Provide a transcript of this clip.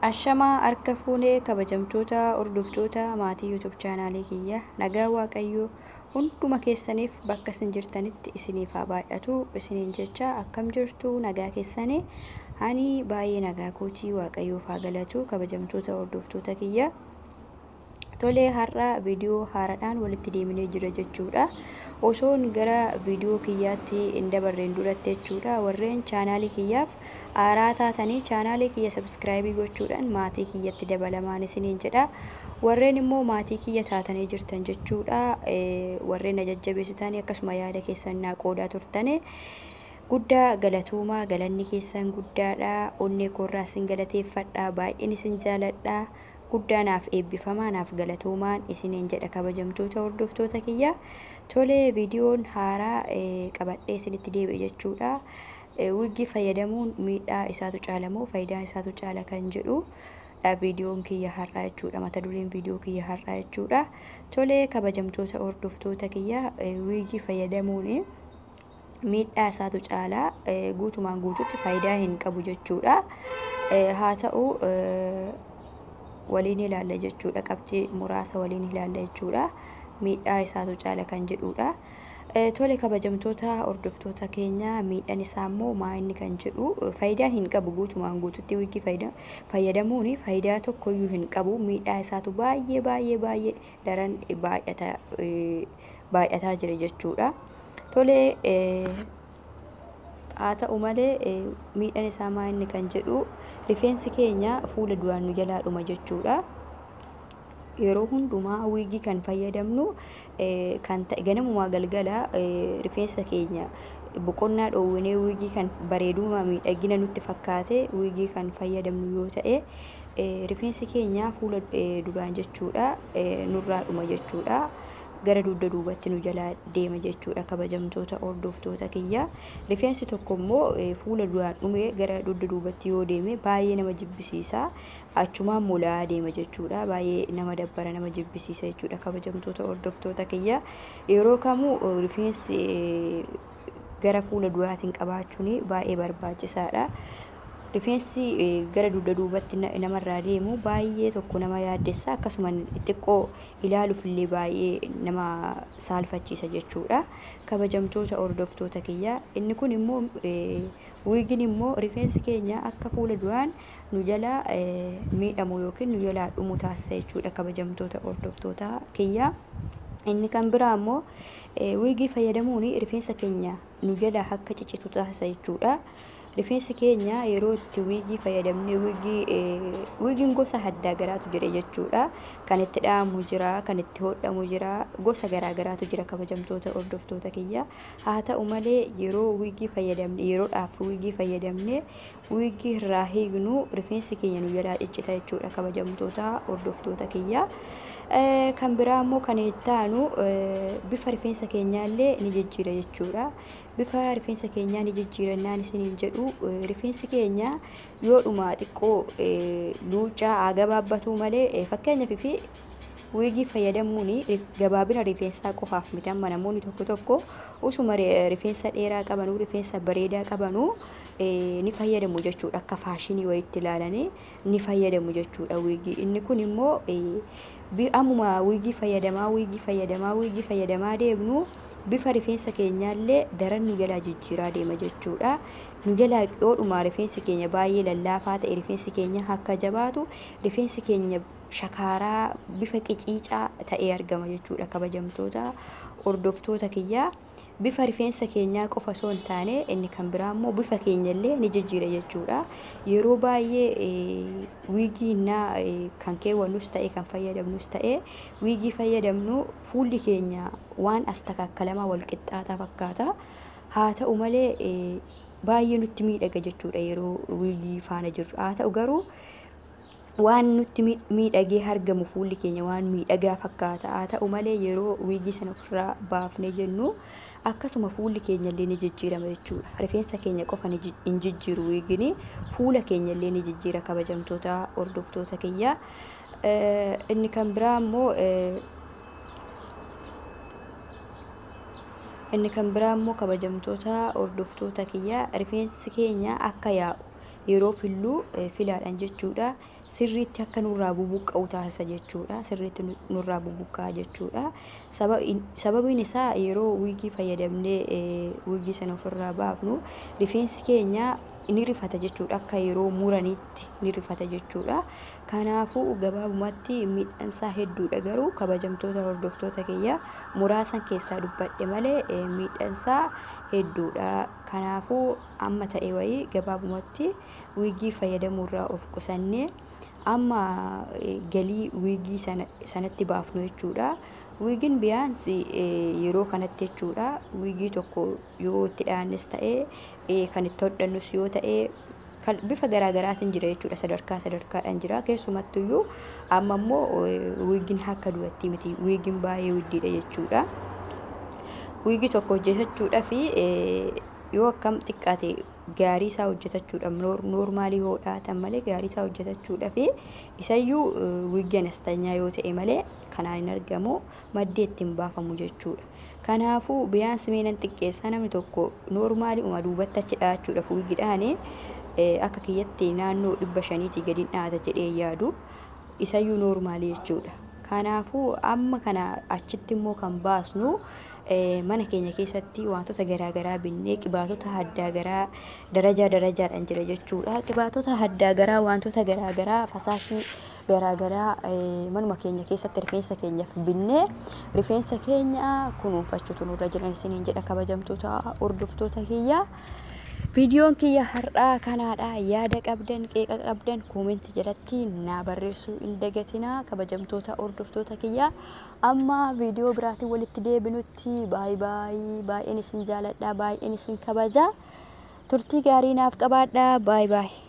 Ashamaa harka fuunee kabajamtoota hordoftoota maatii YouTube chaanaalii kiyya nagaa waaqayyoo hunduma keessaniif bakka isin jirtanitti isiniif haa baay'atu isiniin jecha akkam jirtu nagaa keessanii ani baay'ee nagaa kootii waaqayyoof haa galatu kabajamtoota hordoftoota kiyya. Tolee har'a viidiyoo haaraadhaan walitti deeminee jira jechuudha. Osoon gara viidiyoo kiyyaatti hin dabarreen duratti jechuudha. Warreen chaanaalii kiyyaaf haaraa taatanii chaanaalii kiyya subscribe gochuudhaan maatii kiyyatti dabalamaan isiniin jedha. Warreen immoo maatii kiyya taatanii jirtan jechuudha. Warreen jajjabeessitanii akkasuma yaada keessan naa qoodaa turtanii guddaa galatuumaa galanni keessan guddaadha. Onnee koorraa isin galateeffadha. Baay'een isin jaaladha. Guddaanaaf eebbifamaanaaf galatuumaan isiniin jedha kabajamtoota hordoftoota kiyya. Tolee viidiyoon haaraa qabadhee isinitti deebi'e jechuudha. Wiggii fayyadamuun miidhaa isaatu caalamoo faayidaan isaatu caala kan jedhu viidiyoon kiyya har'aa jechuudha. Mata dureen viidiyoo kiyya har'aa jechuudha. Tolee kabajamtoota hordoftoota kiyya wiggii fayyadamuun miidhaa isaatu caala guutumaan guututti faayidaa hin qabu jechuudha. Haa ta'u waliin ilaalla jechuudha. Qabxii muraasa waliin ilaalla jechuudha. Miidhaa isaatu caala kan jedhudha. Tole kabajamtoota hordoftoota keenya miidhaan isaa immoo maal kan jedhu faayidaa hin qabu guutumaan guututti wiggii fayyadamuun faayidaa tokkoyyuu hin qabu. Miidhaa isaatu baay'ee daran baay'ataa jira jechuudha. Tole haa ta'u malee miidhaan isaa maal kan jedhu rifeensi keenya fuula duraan nu jalaa dhuma jechuudha. Yeroo hundumaa wiggii kan fayyadamnu kan ta'e ganamumaa galgala rifeensa keenya boqonnaa dhoowwinee wiggii kan bareeduma miidhagina nutti fakkaate wiggii kan fayyadamnu yoo ta'e rifeensi keenya fuula duraan jechuudha nurraa dhuma jechuudha. Gara dugda duubatti nu jalaa deema jechuudha kabajamtoota hordoftoota kiyya. Rifeensi tokko immoo fuula duraan dhumee gara dugda duubatti yoo deeme baay'ee nama jibbisiisa. Achumaan mul'aa deema jechuudha. Baay'ee nama dabbara nama jibbisiisa jechuudha kabajamtoota hordoftoota kiyya. Yeroo kamuu rifeensi gara fuula duraatiin qabaachuun baay'ee barbaachisaadha. Rifeensi gara dugda duubatti namarraa deemu baay'ee tokko nama yaaddessa akkasuma xiqqoo ilaaluuf illee baay'ee nama saalfachiisa jechuudha kabajamtoota hordoftoota kiyya. Inni kun immoo wiggiin immoo rifeensi keenya akka fuula duraan nu jalaa miidhamu yookiin nu jalaa dhumu taasisa jechuudha kabajamtoota hordoftoota kiyya. Inni kan biraa immoo wiggii fayyadamuun rifeensa keenya nu jalaa akka ciccitu taasisa jechuudha. Rifeensi keenya yeroo itti wiggii fayyadamne wiggiin gosa adda garaatu jira jechuudha. Kan itti dha'amu jira, kan itti hodhamu jira, gosa garaagaraatu jira kabajamtoota hordoftoota kiyya. Haa ta'u malee yeroo wiggii fayyadamne yeroodhaaf wiggii fayyadamne wiggii irraa hiiknu rifeensi keenya nu jalaa ciccita jechuudha kabajamtoota hordoftoota kiyya. Kan biraa immoo kan itti aanu bifa rifeensa keenyaallee ni jijjiira jechuudha. Bifa rifeensa keenyaa ni jijjiirannaan isiniin jedhu rifeensi keenya yoo dhuma xiqqoo luucaa gabaabbatu malee fakkeenyaaf wiggii fayyadamuun gabaabina rifeensaa qofaaf miti. Amma namoonni tokko usuma rifeensa dheeraa qabanu rifeensa bareedaa qabanu ni fayyadamu jechuudha. Akka faashinii wayiitti ilaalanii ni fayyadamu jechuudha wiggii. Inni kun immoo ammuma wiggii fayyadamaa deemnu bifa rifeensa keenyaallee daran nu jalaa jijjiiraa deema jechuudha. Nu jalaa yoodhuma rifeensi keenya baay'ee lallaafaa ta'e rifeensi keenya akka jabaatu rifeensi keenya shakaaraa bifa qiciicaa ta'ee argama jechuudha kabajamtoota hordoftoota kiyya. Bifa rifeensa keenyaa qofa osoo hin taane inni kan biraa immoo bifa keenyallee ni jijjiira jechuudha. Yeroo baay'ee wiggii kan keewwannus ta'e kan fayyadamnus ta'e wiggii fayyadamnu fuulli keenya waan astakakkalamaa wal qixxaataa fakkaata. Haa ta'u malee baay'ee nutti miidhaga jechuudha yeroo wiggii faana jirru. Haa ta'u garuu waan nutti miidhagee argamu fuulli keenya waan miidhagaa fakkaata. Haa ta'u malee yeroo wiggii sana ofirraa baafnee jennu akkasuma fuulli keenyallee ni jijjiirama jechuudha. Rifeensa keenya qofa hin jijjiiru wiggiin fuula keenyallee ni jijjiira kabajamtoota hordoftoota kiyya. Inni kan biraa immoo kabajamtoota hordoftoota kiyya rifeensi keenya akka yaa'u yeroo fillu filaadhaan jechuudha. sirriitti akka nurraa bubuqqa'u taasisa jechuudha. Sirriitti nurraa bubuqqa'a jechuudha. Sababiin isaa yeroo wiigii fayyadamnee wiigii sana ofirraa baafnu rifeensi keenya ni rifata jechuudha. Akka yeroo muraniitti ni rifata jechuudha. Kanaafuu gabaabumatti miidhaansaa hedduudha. Garuu kabajamtoota hordoftoota kiyya muraasan keessaa dubbadhe malee miidhaansaa hedduudha. Kanaafuu amma ta'e wayii gabaabumatti wiigii fayyadamuurraa of qusannee amma galii wiigii sanatti baafnu jechuudha. Wiigiin biyaansi yeroo kanatti jechuudha. Wiigii tokko yoo itti dhaannes ta'ee kan itti hodhannus yoo ta'ee bifa garaagaraatiin jira jechuudha. Sadarkaadhaan jira. Keessumattuyyuu amma immoo wiigiin akka duratti miti. Wiigiin baay'ee widdiidha jechuudha. Wiigii tokko hojjetachuudhaaf yoo akkam xiqqaate gaarii isaa hojjetachuudhaaf noormaalii hodhaatan malee gaarii isaa hojjetachuudhaaf isayyuu wiigii anastanyaa yoo ta'e malee kanaan hin argamu, maddee ittiin baafamu jechuudha. Kanaafuu biyaansi meenan xiqqeessa namni tokko noormaalii uma duubatti achi dhaachuudhaaf wiigiidhaan akka kiyyatti naannoo 500 gadi dhaata jedhee yaadu isayyuu noormaalii jechuudha. Kanaafuu amma kana achitti immoo kan baasnu mana keenya keessatti wantoota garaagaraa binnee qibaatota adda garaa darajaadhaan jira jechuudha. Qibaatota adda garaa wantoota garaagaraa fasaashii garaagaraa manuma keenya keessatti rifeensa keenyaaf binnee rifeensa keenya kunuunfachuutu nurra jiran isiniin jedha kabajamtoota hordoftoota kiyya. Viidiyoon kiyya har'aa kanaadha. Yaada qabdan qeeqa qabdan koomentii jalatti naa barreessuu hin dagatinaa kabajamtoota hordoftoota kiyya. Amma viidiyoo biraatiin walitti deebinutti baay'een isin jaaladha, baay'een isin kabaja. Turtii gaarii naaf qabaadha. Baay'ee.